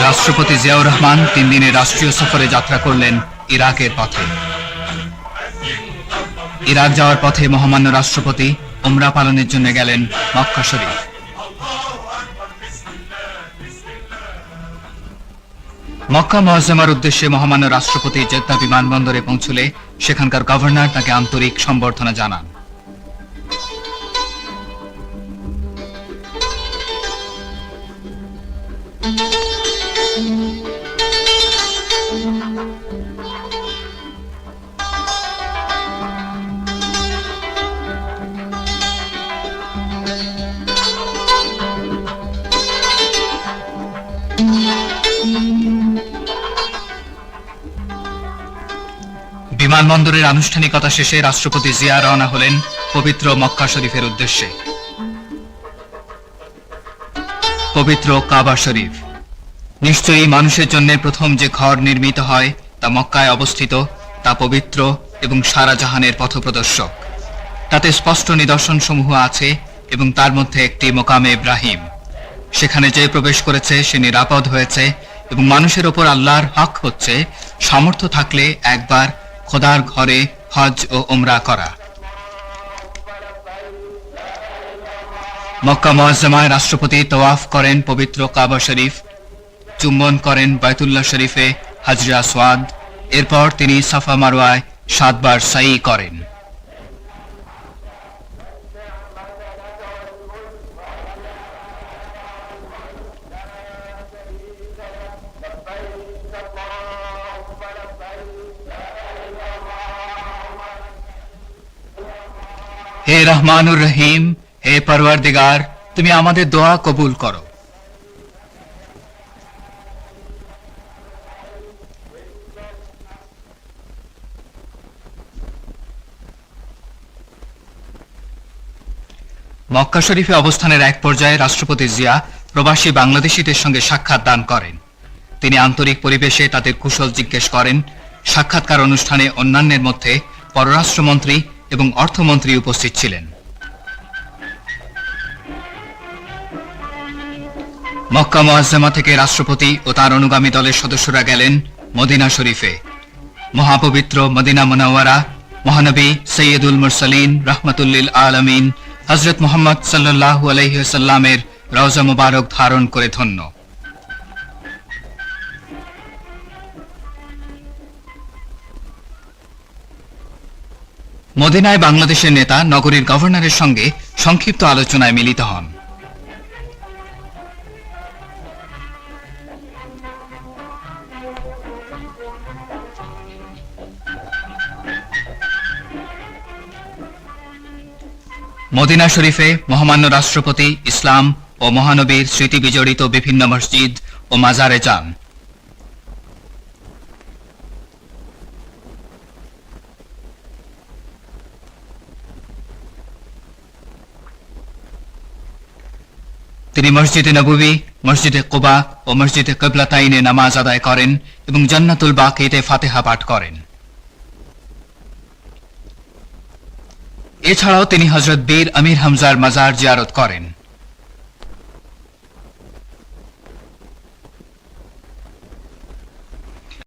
রাষ্ট্রপতি জিয়াউর রহমান 3 দিনের রাষ্ট্রীয় সফরে যাত্রা করলেন ইরাকের পথে। ইরাক যাওয়ার পথে মহামান্য রাষ্ট্রপতি উমরা পালনের জন্য গেলেন মক্কা শরীফ। মক্কা মুআজ্জামার উদ্দেশ্যে মহামান্য রাষ্ট্রপতি জেদ্দা বিমানবন্দরে পৌঁছলে সেখানকার গভর্নর তাকে আন্তরিক সম্বর্ধনা জানান। বিমানবন্দরের আনুষ্ঠানিকতা শেষে রাষ্ট্রপতি জিয়া রওনা হলেন পবিত্র মক্কা শরীফের উদ্দেশ্যে। পবিত্র কাবা শরীফ নিশ্চয়ই মানুষের জন্য প্রথম যে ঘর নির্মিত হয় তা মক্কায় অবস্থিত, তা পবিত্র এবং সারা জাহানের পথপ্রদর্শক। তাতে স্পষ্ট নিদর্শন সমূহ আছে এবং তার মধ্যে একটি মোকামে ইব্রাহিম। সেখানে যে প্রবেশ করেছে সে নিরাপদ হয়েছে এবং মানুষের ওপর আল্লাহর হক হচ্ছে সামর্থ্য থাকলে একবার খোদার ঘরে হজ ও উমরা করা। মক্কা মুআজ্জামায় রাষ্ট্রপতি তওয়াফ করেন পবিত্র কাবা শরীফ, চুম্বন করেন বাইতুল্লাহ শরীফে হাজরে আসওয়াদ। এরপর তিনি সাফা মারওয়ায় 7 বার সাই করেন। হে রহমানুর রহিম, হে পরওয়ারদিগার, তুমি আমাদের দোয়া কবুল করো। মক্কা শরীফে অবস্থানের এক পর্যায়ে রাষ্ট্রপতি জিয়া প্রবাসী বাংলাদেশীদের সঙ্গে সাক্ষাৎ দান করেন। তিনি আন্তরিক পরিবেশে তাদের কুশল জিজ্ঞেস করেন। সাক্ষাৎকার অনুষ্ঠানে অন্যান্যের মধ্যে পররাষ্ট্রমন্ত্রী এবং অর্থমন্ত্রী উপস্থিত ছিলেন। মক্কা মুআজ্জামা থেকে রাষ্ট্রপতি ও তার অনুগামী দলের সদস্যরা গেলেন মদিনা শরীফে। মহাপবিত্র মদিনা মুনাওয়ারা মহানবী সৈয়দুল মুরসালিন রাহমাতুল আলামিন হযরত মুহাম্মদ সাল্লাল্লাহু আলাইহি ওয়াসাল্লামের রওজা মুবারক ধারণ করে ধন্য। মদিনায় বাংলাদেশের নেতা নগরীর গভর্নরের সঙ্গে সংক্ষিপ্ত আলোচনায় মিলিত হন। মদিনা শরীফে মহামান্য রাষ্ট্রপতি ইসলাম ও মহানবীর স্মৃতি বিজড়িত বিভিন্ন মসজিদ ও মাজারে যান। তিনি মসজিদে নববী, মসজিদে কুবা ও মসজিদে কিবলাতাইনে নামাজ আদায় করেন এবং জান্নাতুল বাকিতে ফাতিহা পাঠ করেন। এছাড়াও তিনি হযরত বীর আমির হামজার মাজার জিয়ারত করেন।